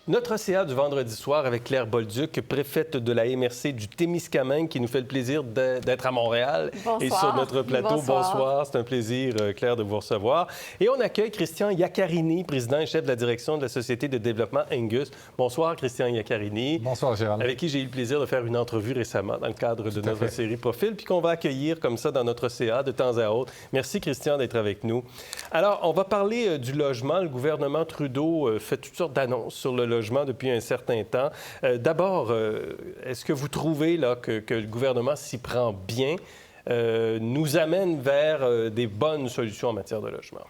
Notre CA du vendredi soir avec Claire Bolduc, préfète de la MRC du Témiscamingue, qui nous fait le plaisir d'être à Montréal. Bonsoir. Et sur notre plateau. Bonsoir. C'est un plaisir, Claire, de vous recevoir. Et on accueille Christian Iaccarini, président et chef de la direction de la Société de développement Angus. Bonsoir, Christian Iaccarini. Bonsoir, Gérald. Avec qui j'ai eu le plaisir de faire une entrevue récemment dans le cadre de notre série Profil, puis qu'on va accueillir comme ça dans notre CA de temps à autre. Merci, Christian, d'être avec nous. Alors, on va parler du logement. Le gouvernement Trudeau fait toutes sortes d'annonces sur le logement depuis un certain temps. D'abord, est-ce que vous trouvez là, que le gouvernement s'y prend bien, nous amène vers des bonnes solutions en matière de logement?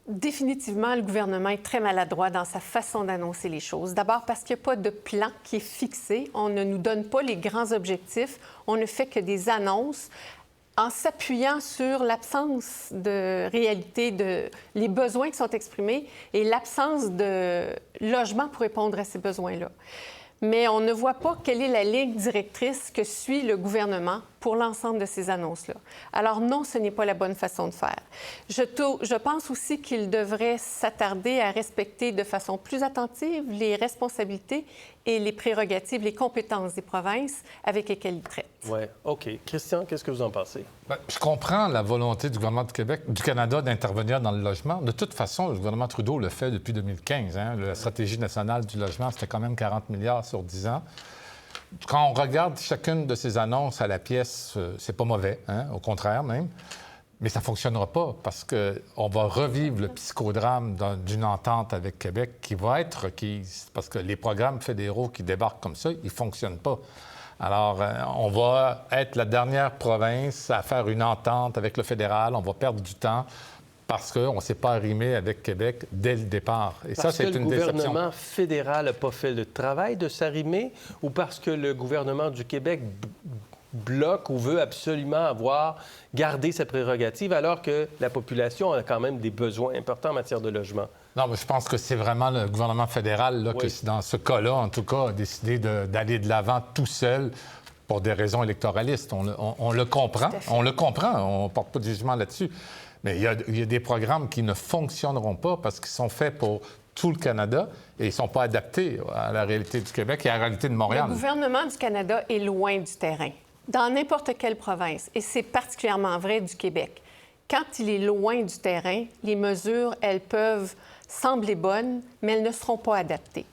Définitivement, le gouvernement est très maladroit dans sa façon d'annoncer les choses. D'abord parce qu'il n'y a pas de plan qui est fixé. On ne nous donne pas les grands objectifs. On ne fait que des annonces en s'appuyant sur l'absence de réalité, les besoins qui sont exprimés et l'absence de logement pour répondre à ces besoins-là. Mais on ne voit pas quelle est la ligne directrice que suit le gouvernement pour l'ensemble de ces annonces-là. Alors non, ce n'est pas la bonne façon de faire. Je pense aussi qu'il devrait s'attarder à respecter de façon plus attentive les responsabilités et les prérogatives, les compétences des provinces avec lesquelles il traite. Oui, OK. Christian, qu'est-ce que vous en pensez? Bien, je comprends la volonté du gouvernement du Canada d'intervenir dans le logement. De toute façon, le gouvernement Trudeau le fait depuis 2015. La stratégie nationale du logement, c'était quand même 40 milliards sur 10 ans. Quand on regarde chacune de ces annonces à la pièce, c'est pas mauvais, au contraire même. Mais ça ne fonctionnera pas parce qu'on va revivre le psychodrame d'une entente avec Québec qui va être requise parce que les programmes fédéraux qui débarquent comme ça, ils ne fonctionnent pas. Alors, on va être la dernière province à faire une entente avec le fédéral. On va perdre du temps parce qu'on ne s'est pas arrimé avec Québec dès le départ. Et parce ça, c'est une déception. Parce que le gouvernement fédéral n'a pas fait le travail de s'arrimer ou parce que le gouvernement du Québec bloque ou veut absolument garder sa prérogative alors que la population a quand même des besoins importants en matière de logement? Non, mais je pense que c'est vraiment le gouvernement fédéral là, qui, dans ce cas-là, en tout cas, a décidé d'aller de l'avant tout seul pour des raisons électoralistes. On le comprend. On le comprend. On ne porte pas de jugement là-dessus. Mais il y a des programmes qui ne fonctionneront pas parce qu'ils sont faits pour tout le Canada et ils ne sont pas adaptés à la réalité du Québec et à la réalité de Montréal. Le gouvernement du Canada est loin du terrain, dans n'importe quelle province, et c'est particulièrement vrai du Québec. Quand il est loin du terrain, les mesures, elles peuvent sembler bonnes, mais elles ne seront pas adaptées.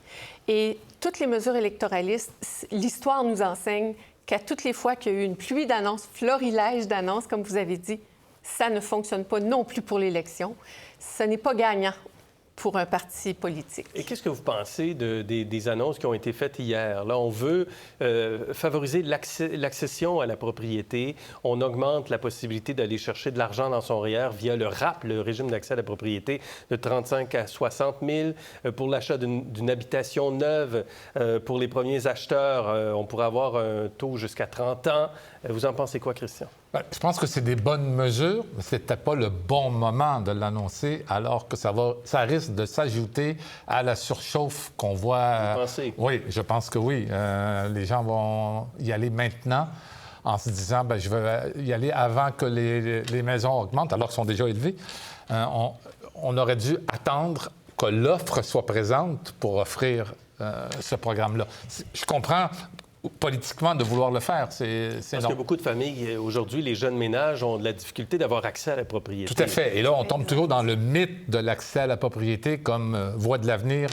Et toutes les mesures électoralistes, l'histoire nous enseigne qu'à toutes les fois qu'il y a eu une pluie d'annonces, florilège d'annonces, comme vous avez dit, ça ne fonctionne pas non plus pour l'élection. Ce n'est pas gagnant pour un parti politique. Et qu'est-ce que vous pensez des annonces qui ont été faites hier? Là, on veut favoriser l'accession à la propriété. On augmente la possibilité d'aller chercher de l'argent dans son REER via le RAP, le régime d'accès à la propriété, de 35 à 60 000. Pour l'achat d'une habitation neuve, pour les premiers acheteurs, on pourrait avoir un taux jusqu'à 30 ans. Vous en pensez quoi, Christian? Bien, je pense que c'est des bonnes mesures, mais ce n'était pas le bon moment de l'annoncer, alors que ça risque de s'ajouter à la surchauffe qu'on voit. Vous pensez? Oui, je pense que oui. Les gens vont y aller maintenant en se disant, bien, je vais y aller avant que les maisons augmentent, alors qu'elles sont déjà élevées. On aurait dû attendre que l'offre soit présente pour offrir ce programme-là. Je comprends politiquement de vouloir le faire. Parce que beaucoup de familles, aujourd'hui, les jeunes ménages ont de la difficulté d'avoir accès à la propriété. Tout à fait. Et là, on tombe toujours dans le mythe de l'accès à la propriété comme voie de l'avenir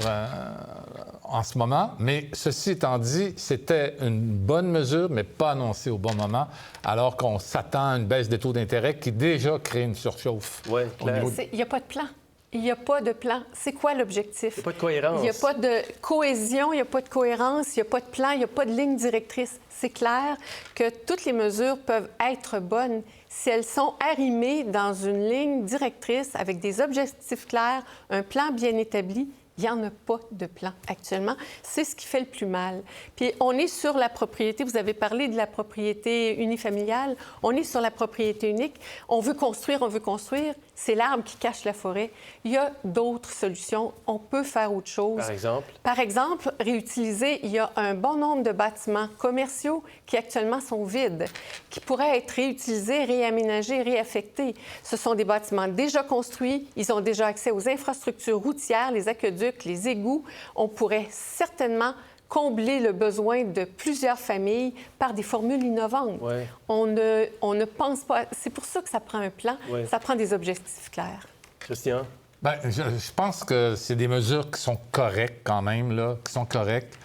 en ce moment. Mais ceci étant dit, c'était une bonne mesure, mais pas annoncée au bon moment, alors qu'on s'attend à une baisse des taux d'intérêt qui déjà crée une surchauffe. Oui, clair. Il n'y a pas de plan. Il n'y a pas de plan. C'est quoi l'objectif? Il n'y a pas de cohérence. Il n'y a pas de cohésion, il n'y a pas de cohérence, il n'y a pas de plan, il n'y a pas de ligne directrice. C'est clair que toutes les mesures peuvent être bonnes si elles sont arrimées dans une ligne directrice avec des objectifs clairs, un plan bien établi. Il n'y en a pas de plan actuellement. C'est ce qui fait le plus mal. Puis on est sur la propriété. Vous avez parlé de la propriété unifamiliale. On est sur la propriété unique. On veut construire, on veut construire. c'est l'arbre qui cache la forêt. Il y a d'autres solutions. On peut faire autre chose. Par exemple? Par exemple, réutiliser, il y a un bon nombre de bâtiments commerciaux qui actuellement sont vides, qui pourraient être réutilisés, réaménagés, réaffectés. Ce sont des bâtiments déjà construits. Ils ont déjà accès aux infrastructures routières, les aqueducs, les égouts. On pourrait certainement combler le besoin de plusieurs familles par des formules innovantes. Ouais. On ne pense pas... C'est pour ça que ça prend un plan, ça prend des objectifs clairs. Christian? Bien, je pense que c'est des mesures qui sont correctes quand même, là, qui sont correctes.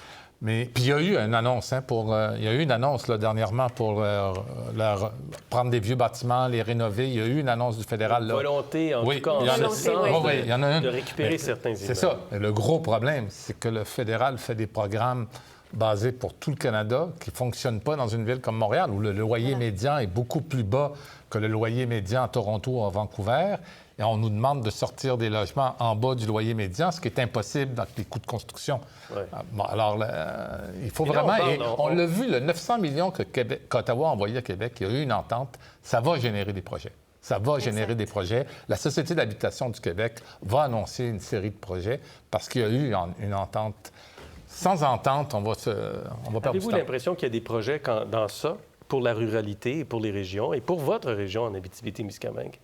Mais puis il y a eu une annonce, il y a eu une annonce là, dernièrement pour prendre des vieux bâtiments, les rénover. Il y a eu une annonce du fédéral. Là. Volonté, en tout cas, en volonté, ce sens, il y en a une. de récupérer certains immeubles. C'est ça. Le gros problème, c'est que le fédéral fait des programmes basés pour tout le Canada qui ne fonctionnent pas dans une ville comme Montréal, où le loyer médian est beaucoup plus bas que le loyer médian à Toronto ou à Vancouver. Et on nous demande de sortir des logements en bas du loyer médian, ce qui est impossible dans les coûts de construction. Ouais. Bon, alors, il faut Et là, vraiment... on l'a vu, le 900 millions qu'Ottawa a envoyé à Québec, il y a eu une entente, ça va générer des projets. Ça va générer des projets. La Société d'habitation du Québec va annoncer une série de projets parce qu'il y a eu une entente. Sans entente, on va perdre du temps. Avez-vous l'impression qu'il y a des projets dans ça, pour la ruralité et pour les régions, et pour votre région en Abitibi-Témiscamingue?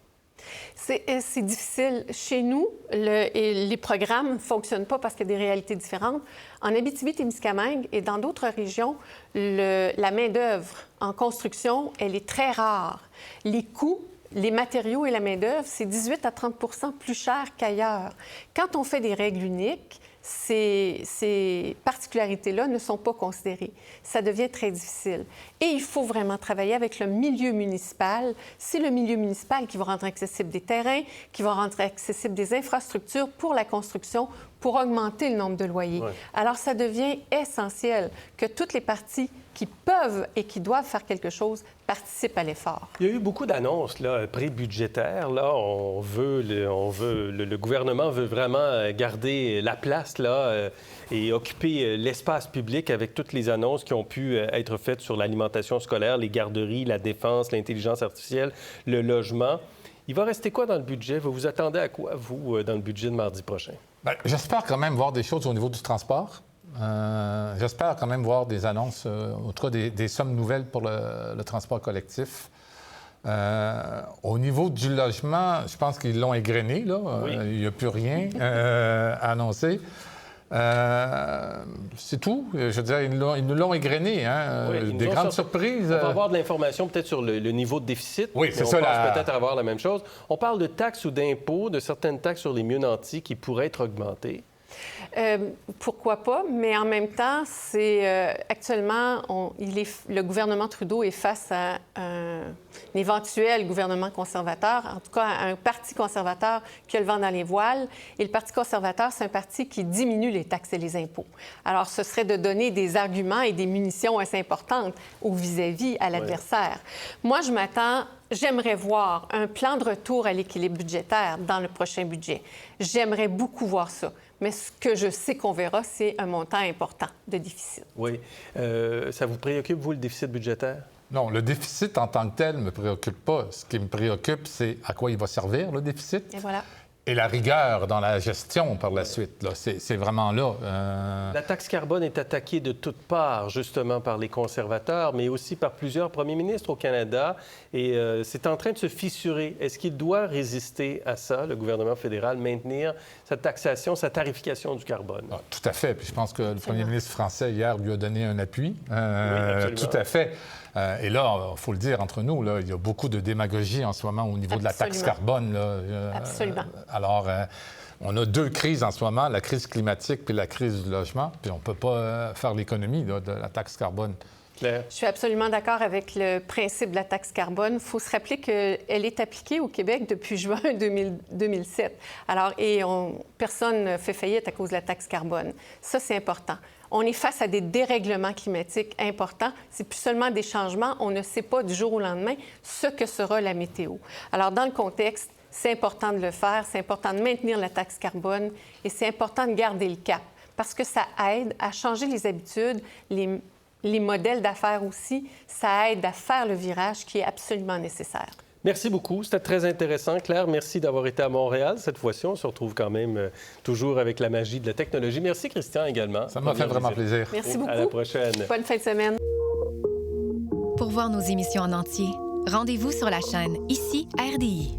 C'est difficile. Chez nous, les programmes ne fonctionnent pas parce qu'il y a des réalités différentes. En Abitibi-Témiscamingue et dans d'autres régions, la main-d'œuvre en construction, elle est très rare. Les coûts, les matériaux et la main-d'œuvre, c'est 18 à 30 plus cher qu'ailleurs. Quand on fait des règles uniques, ces particularités-là ne sont pas considérées. Ça devient très difficile. Et il faut vraiment travailler avec le milieu municipal. C'est le milieu municipal qui va rendre accessibles des terrains, qui va rendre accessibles des infrastructures pour la construction, pour augmenter le nombre de loyers. Ouais. Alors, ça devient essentiel que toutes les parties qui peuvent et qui doivent faire quelque chose participent à l'effort. Il y a eu beaucoup d'annonces là, pré-budgétaires. Là, le gouvernement veut vraiment garder la place là, et occuper l'espace public avec toutes les annonces qui ont pu être faites sur l'alimentation scolaire, les garderies, la défense, l'intelligence artificielle, le logement. Il va rester quoi dans le budget? Vous vous attendez à quoi, vous, dans le budget de mardi prochain? Bien, j'espère quand même voir des choses au niveau du transport. J'espère quand même voir des annonces, en tout cas des sommes nouvelles pour le transport collectif. Au niveau du logement, je pense qu'ils l'ont égrené, là. Oui. Il n'y a plus rien à annoncer. C'est tout. Je veux dire, ils nous l'ont égrené. Hein? Oui, des grandes surprises. On va avoir de l'information peut-être sur le niveau de déficit. Oui, c'est on ça. pense peut-être avoir la même chose. On parle de taxes ou d'impôts, de certaines taxes sur les mieux nantis qui pourraient être augmentées. Pourquoi pas, mais en même temps, actuellement, le gouvernement Trudeau est face à un éventuel gouvernement conservateur, en tout cas à un parti conservateur qui a le vent dans les voiles. Et le Parti conservateur, c'est un parti qui diminue les taxes et les impôts. Alors, ce serait de donner des arguments et des munitions assez importantes au vis-à-vis à l'adversaire. Moi, j'aimerais voir un plan de retour à l'équilibre budgétaire dans le prochain budget. J'aimerais beaucoup voir ça. Mais ce que je sais qu'on verra, c'est un montant important de déficit. Oui. Ça vous préoccupe, vous, le déficit budgétaire? Non, le déficit en tant que tel ne me préoccupe pas. Ce qui me préoccupe, c'est à quoi il va servir, le déficit. Et voilà. Et la rigueur dans la gestion par la suite. Là, c'est vraiment là. La taxe carbone est attaquée de toutes parts, justement, par les conservateurs, mais aussi par plusieurs premiers ministres au Canada. Et c'est en train de se fissurer. Est-ce qu'il doit résister à ça, le gouvernement fédéral, maintenir sa taxation, sa tarification du carbone? Ah, tout à fait. Puis je pense que le premier ministre français, hier, lui a donné un appui. Oui, absolument. Tout à fait. Et là, il faut le dire entre nous, là, il y a beaucoup de démagogie en ce moment au niveau de la taxe carbone. Là. Absolument. Alors, on a deux crises en ce moment, la crise climatique puis la crise du logement. Puis on ne peut pas faire l'économie là, de la taxe carbone. Claire? Je suis absolument d'accord avec le principe de la taxe carbone. Il faut se rappeler qu'elle est appliquée au Québec depuis juin 2007. Alors, personne ne fait faillite à cause de la taxe carbone. Ça, c'est important. On est face à des dérèglements climatiques importants. C'est plus seulement des changements. On ne sait pas du jour au lendemain ce que sera la météo. Alors, dans le contexte, c'est important de le faire. C'est important de maintenir la taxe carbone et c'est important de garder le cap parce que ça aide à changer les habitudes, les modèles d'affaires aussi. Ça aide à faire le virage qui est absolument nécessaire. Merci beaucoup. C'était très intéressant. Claire, merci d'avoir été à Montréal. Cette fois-ci, on se retrouve quand même toujours avec la magie de la technologie. Merci, Christian, également. Ça m'a fait vraiment plaisir. Merci beaucoup. À la prochaine. Bonne fin de semaine. Pour voir nos émissions en entier, rendez-vous sur la chaîne Ici RDI.